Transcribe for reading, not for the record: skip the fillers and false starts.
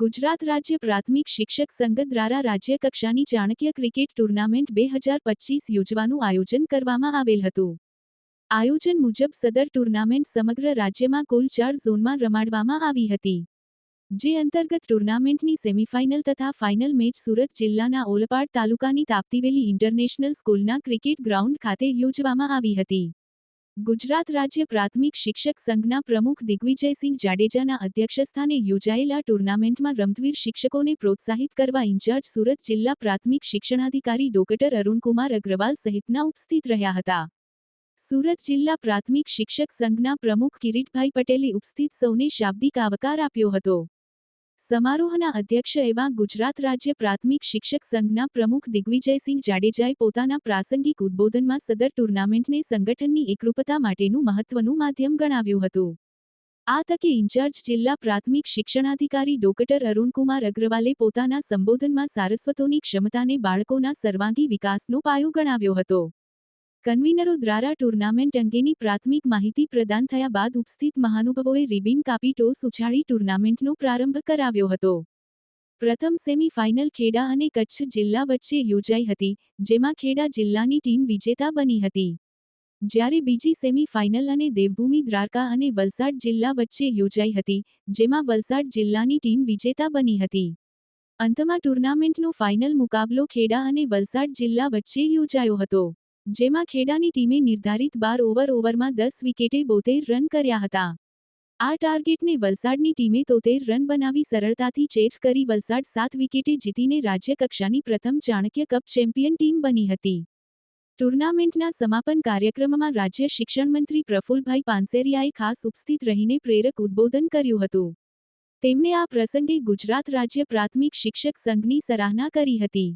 ગુજરાત રાજ્ય પ્રાથમિક શિક્ષક સંઘ દ્વારા રાજ્ય કક્ષાની ચાણક્ય ક્રિકેટ ટુર્નામેન્ટ 2025 યોજવાનું આયોજન કરવામાં આવેલ હતું. આયોજન મુજબ સદર ટુર્નામેન્ટ સમગ્ર રાજ્યમાં કુલ 4 ઝોનમાં રમાડવામાં આવી હતી. જે અંતર્ગત ટુર્નામેન્ટની સેમીફાઇનલ તથા ફાઇનલ મેચ સુરત જિલ્લાના ઓલપાડ તાલુકાની તાપ્તીવેલી ઇન્ટરનેશનલ સ્કૂલના ક્રિકેટ ગ્રાઉન્ડ ખાતે યોજવામાં આવી હતી. ગુજરાત રાજ્ય પ્રાથમિક શિક્ષક સંઘના પ્રમુખ દિગ્વિજયસિંહ જાડેજાના અધ્યક્ષસ્થાને યોજાયેલા ટુર્નામેન્ટમાં રમતવીર શિક્ષકોને પ્રોત્સાહિત કરવા ઇન્ચાર્જ સુરત જિલ્લા પ્રાથમિક શિક્ષણાધિકારી ડોક્ટર અરુણકુમાર અગ્રવાલ સહિતના ઉપસ્થિત રહ્યા હતા. સુરત જિલ્લા પ્રાથમિક શિક્ષક સંઘના પ્રમુખ કિરીટભાઈ પટેલે ઉપસ્થિત સૌને શાબ્દિક આવકાર આપ્યો હતો. સમારોહના અધ્યક્ષ એવા ગુજરાત રાજ્ય પ્રાથમિક શિક્ષક સંઘના પ્રમુખ દિગ્વિજયસિંહ જાડેજાએ પોતાના પ્રાસંગિક ઉદ્બોધનમાં સદર ટુર્નામેન્ટને સંગઠનની એકરૂપતા માટેનું મહત્વનું માધ્યમ ગણાવ્યું હતું. આ તકે ઇન્ચાર્જ જિલ્લા પ્રાથમિક શિક્ષણાધિકારી ડોક્ટર અરુણકુમાર અગ્રવાલે પોતાના સંબોધનમાં સારસ્વતોની ક્ષમતાને બાળકોના સર્વાંગી વિકાસનો પાયો ગણાવ્યો હતો. કન્વીનરો દ્વારા ટુર્નામેન્ટ અંગેની પ્રાથમિક માહિતી પ્રદાન થયા બાદ ઉપસ્થિત મહાનુભાવોએ રિબીન કાપી ટોસ ઉછાળી ટુર્નામેન્ટનો પ્રારંભ કરાવ્યો હતો. પ્રથમ સેમી ફાઇનલ ખેડા અને કચ્છ જિલ્લા વચ્ચે યોજાઈ હતી, જેમાં ખેડા જિલ્લાની ટીમ વિજેતા બની હતી. જ્યારે બીજી સેમી ફાઇનલ અને દેવભૂમિ દ્વારકા અને વલસાડ જિલ્લા વચ્ચે યોજાઈ હતી, જેમાં વલસાડ જિલ્લાની ટીમ વિજેતા બની હતી. અંતમાં ટુર્નામેન્ટનો ફાઇનલ મુકાબલો ખેડા અને વલસાડ જિલ્લા વચ્ચે યોજાયો હતો. જેમાં ખેડાની ટીમે નિર્ધારિત 12 ઓવરમાં 10 વિકેટે 72 રન કર્યા હતા. આ ટાર્ગેટને વલસાડની ટીમે 73 રન બનાવી સરળતાથી ચેઝ કરી વલસાડ 7 વિકેટે જીતીને રાજ્ય કક્ષાની પ્રથમ ચાણક્ય કપ ચેમ્પિયન ટીમ બની હતી. ટુર્નામેન્ટના સમાપન કાર્યક્રમમાં રાજ્ય શિક્ષણ મંત્રી પ્રફુલભાઈ પાનસેરિયાએ ખાસ ઉપસ્થિત રહીને પ્રેરક ઉદ્બોધન કર્યું હતું. તેમણે આ પ્રસંગે ગુજરાત રાજ્ય પ્રાથમિક શિક્ષક સંઘની સરાહના કરી હતી.